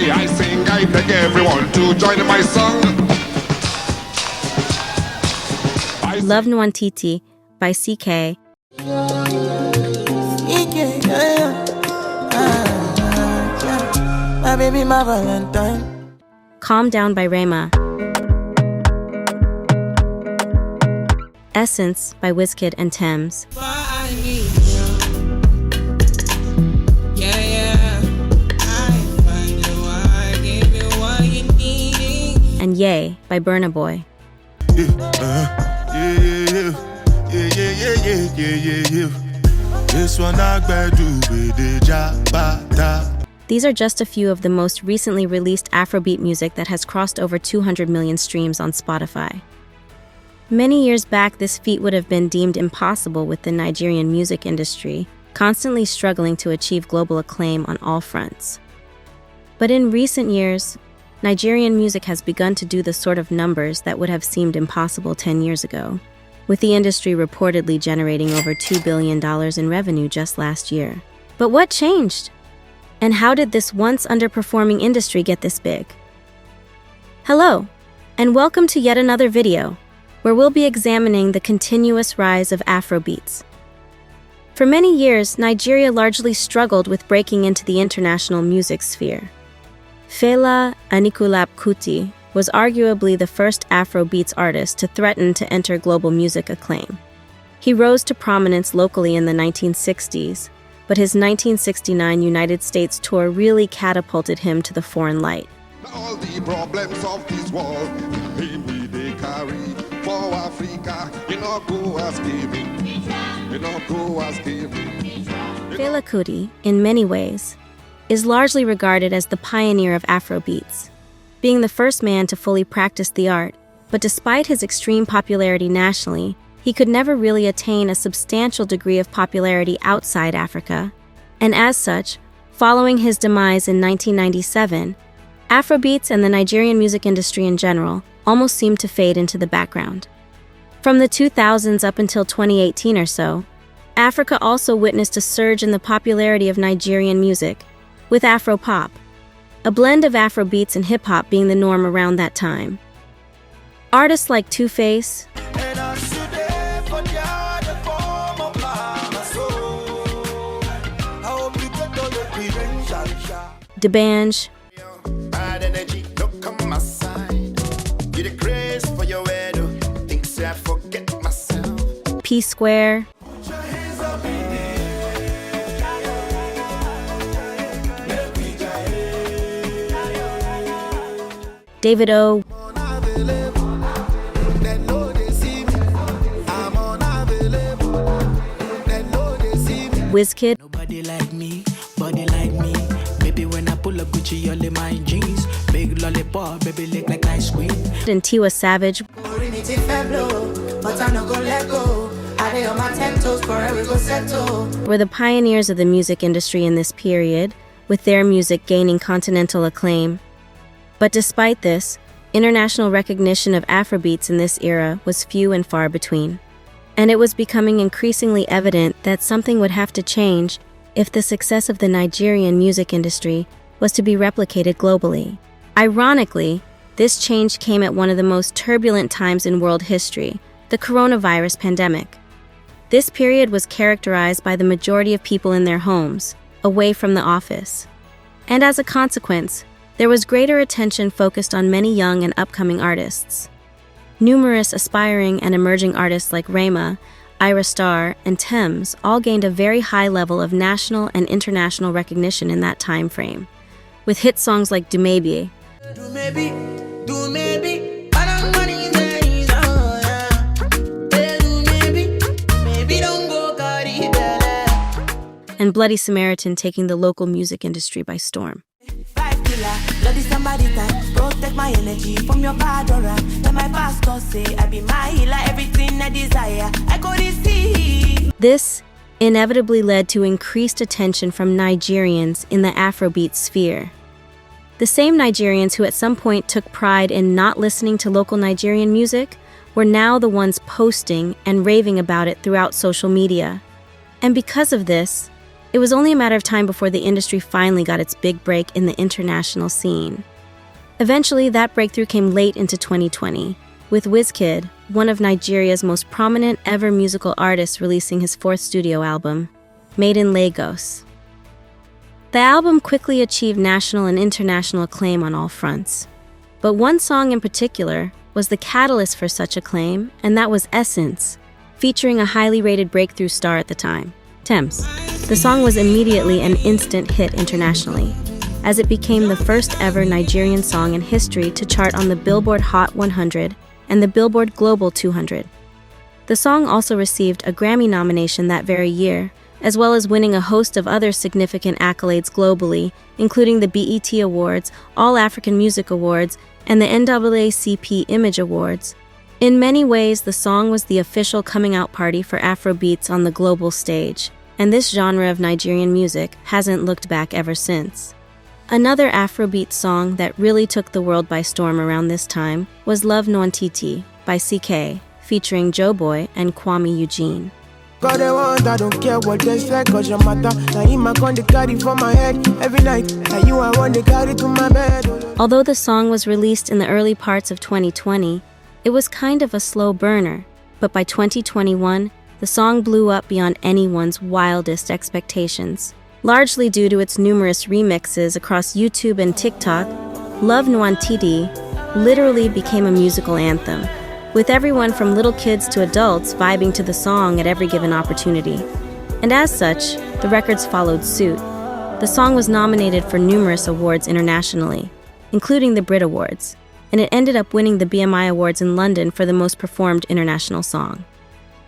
way I sing, I beg everyone to join my song. Love Nwantiti by CK. My baby, my Valentine. Calm Down by Rema. Essence by Wizkid and Thames. And Yay by Burna Boy. These are just a few of the most recently released Afrobeat music that has crossed over 200 million streams on Spotify. Many years back, this feat would have been deemed impossible with the Nigerian music industry constantly struggling to achieve global acclaim on all fronts. But in recent years, Nigerian music has begun to do the sort of numbers that would have seemed impossible 10 years ago, with the industry reportedly generating over $2 billion in revenue just last year. But what changed? And how did this once underperforming industry get this big? Hello, and welcome to yet another video, where we'll be examining the continuous rise of Afro Beats. For many years, Nigeria largely struggled with breaking into the international music sphere. Fela Anikulapo Kuti was arguably the first Afro Beats artist to threaten to enter global music acclaim. He rose to prominence locally in the 1960s, but his 1969 United States tour really catapulted him to the foreign light. All the problems of this world, they carry for Africa. Go ask him. Go ask him. Fela Kuti, in many ways, is largely regarded as the pioneer of Afro Beats, being the first man to fully practice the art. But despite his extreme popularity nationally, he could never really attain a substantial degree of popularity outside Africa. And as such, following his demise in 1997, Afrobeats and the Nigerian music industry in general almost seemed to fade into the background. From the 2000s up until 2018 or so, Africa also witnessed a surge in the popularity of Nigerian music, with Afro-pop, a blend of Afrobeats and hip-hop being the norm around that time. Artists like Two-Face, D'banj, P-Square, David O, Wizkid, Nobody like me, body like me. Baby, when I pull up Gucci, all in my jeans. Big lollipop, baby, lick like ice cream. and Tiwa Savage, were the pioneers of the music industry in this period, with their music gaining continental acclaim. But despite this, international recognition of Afrobeats in this era was few and far between. And it was becoming increasingly evident that something would have to change if the success of the Nigerian music industry was to be replicated globally. Ironically, this change came at one of the most turbulent times in world history, the coronavirus pandemic. This period was characterized by the majority of people in their homes, away from the office. And as a consequence, there was greater attention focused on many young and upcoming artists. Numerous aspiring and emerging artists like Rema, Ira Star, and Thames all gained a very high level of national and international recognition in that time frame, with hit songs like Do Maybe, and Bloody Samaritan taking the local music industry by storm. Protect my energy from your bad aura. Let my pastor say I be my healer, everything I desire I go receive. This inevitably led to increased attention from Nigerians in the Afrobeat sphere. The same Nigerians who at some point took pride in not listening to local Nigerian music were now the ones posting and raving about it throughout social media. And because of this, It was only a matter of time before the industry finally got its big break in the international scene. Eventually, that breakthrough came late into 2020, with Wizkid, one of Nigeria's most prominent ever musical artists, releasing his fourth studio album, Made in Lagos. The album quickly achieved national and international acclaim on all fronts. But one song in particular was the catalyst for such acclaim, and that was Essence, featuring a highly rated breakthrough star at the time, Tems. The song was immediately an instant hit internationally, as it became the first ever Nigerian song in history to chart on the Billboard Hot 100 and the Billboard Global 200. The song also received a Grammy nomination that very year, as well as winning a host of other significant accolades globally, including the BET Awards, All African Music Awards, and the NAACP Image Awards. In many ways, the song was the official coming out party for Afro Beats on the global stage, and this genre of Nigerian music hasn't looked back ever since. Another Afrobeat song that really took the world by storm around this time was Love Nwantiti by CK, featuring Joeboy and Kwame Eugene. God, I don't care what they say, cause your matter. Now him I con carry for my head every night. Now you I want to carry to my bed. Although the song was released in the early parts of 2020, it was kind of a slow burner. But by 2021, the song blew up beyond anyone's wildest expectations. Largely due to its numerous remixes across YouTube and TikTok, Love Nwantiti literally became a musical anthem, with everyone from little kids to adults vibing to the song at every given opportunity. And as such, the records followed suit. The song was nominated for numerous awards internationally, including the Brit Awards, and it ended up winning the BMI Awards in London for the most performed international song.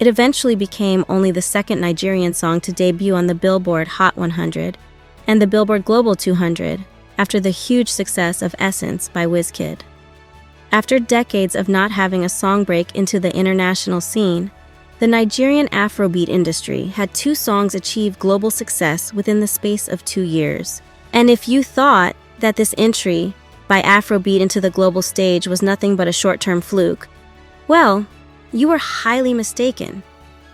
It eventually became only the second Nigerian song to debut on the Billboard Hot 100 and the Billboard Global 200 after the huge success of Essence by Wizkid. After decades of not having a song break into the international scene, the Nigerian Afrobeat industry had two songs achieve global success within the space of 2 years. And if you thought that this entry by Afrobeat into the global stage was nothing but a short-term fluke, well, you were highly mistaken,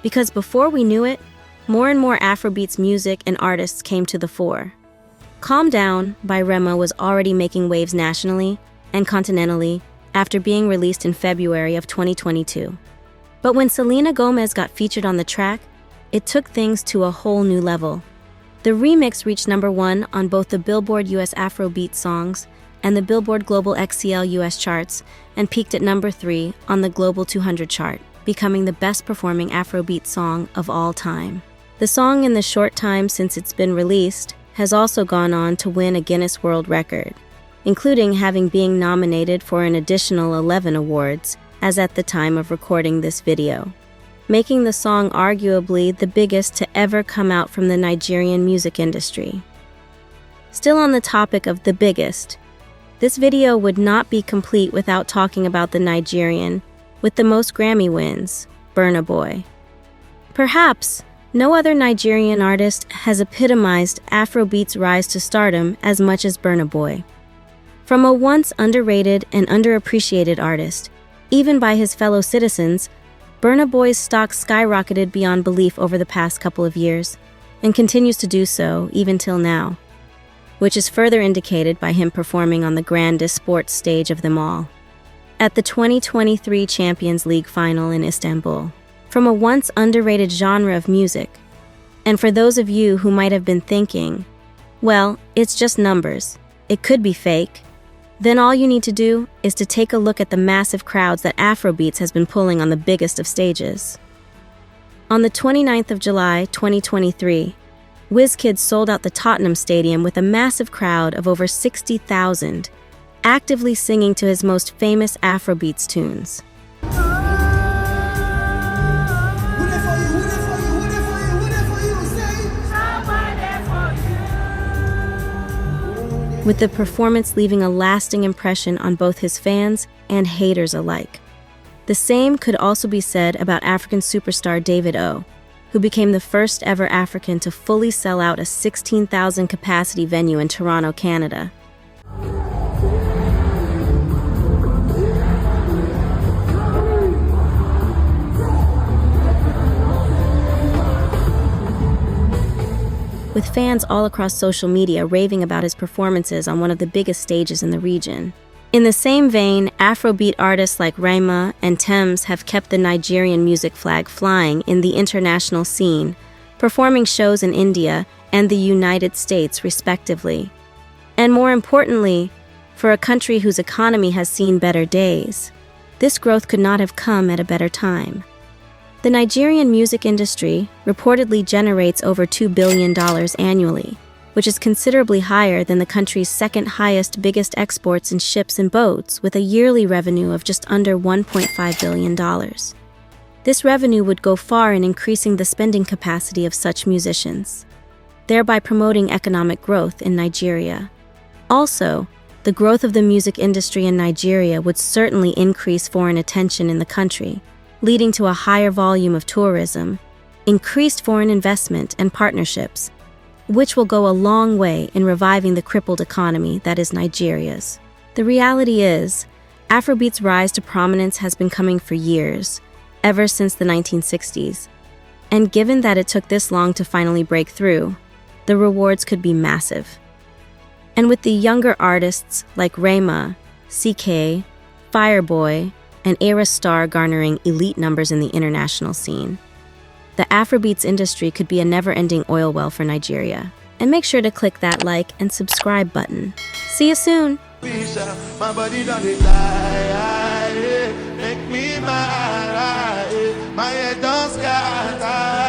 because before we knew it, more and more Afrobeats music and artists came to the fore. Calm Down by Rema was already making waves nationally and continentally after being released in February of 2022. But when Selena Gomez got featured on the track, it took things to a whole new level. The remix reached #1 on both the Billboard US Afrobeat songs and the Billboard Global XCL US charts, and peaked at #3 on the Global 200 chart, becoming the best-performing Afrobeat song of all time. The song, in the short time since it's been released, has also gone on to win a Guinness World Record, including having been nominated for an additional 11 awards, as at the time of recording this video, making the song arguably the biggest to ever come out from the Nigerian music industry. Still on the topic of the biggest, this video would not be complete without talking about the Nigerian with the most Grammy wins, Burna Boy. Perhaps no other Nigerian artist has epitomized Afrobeat's rise to stardom as much as Burna Boy. From a once underrated and underappreciated artist, even by his fellow citizens, Burna Boy's stock skyrocketed beyond belief over the past couple of years, and continues to do so even till now, which is further indicated by him performing on the grandest sports stage of them all, at the 2023 Champions League final in Istanbul. From a once underrated genre of music, and for those of you who might have been thinking, well, it's just numbers, it could be fake, then all you need to do is to take a look at the massive crowds that Afrobeats has been pulling on the biggest of stages. On the 29th of July, 2023, Wizkid sold out the Tottenham Stadium with a massive crowd of over 60,000, actively singing to his most famous Afrobeats tunes. With the performance leaving a lasting impression on both his fans and haters alike. The same could also be said about African superstar David O, who became the first ever African to fully sell out a 16,000 capacity venue in Toronto, Canada. with fans all across social media raving about his performances on one of the biggest stages in the region. In the same vein, Afrobeat artists like Rema and Tems have kept the Nigerian music flag flying in the international scene, performing shows in India and the United States, respectively. And more importantly, for a country whose economy has seen better days, this growth could not have come at a better time. The Nigerian music industry reportedly generates over $2 billion annually, which is considerably higher than the country's second highest biggest exports in ships and boats, with a yearly revenue of just under $1.5 billion. This revenue would go far in increasing the spending capacity of such musicians, thereby promoting economic growth in Nigeria. Also, the growth of the music industry in Nigeria would certainly increase foreign attention in the country, leading to a higher volume of tourism, increased foreign investment and partnerships, which will go a long way in reviving the crippled economy that is Nigeria's. The reality is, Afrobeat's rise to prominence has been coming for years, ever since the 1960s. And given that it took this long to finally break through, the rewards could be massive. And with the younger artists like Rema, CK, Fireboy, and Era Star garnering elite numbers in the international scene, the Afrobeats industry could be a never-ending oil well for Nigeria. And make sure to click that like and subscribe button. See you soon! My body done it die, make me mad, my head don't scatter.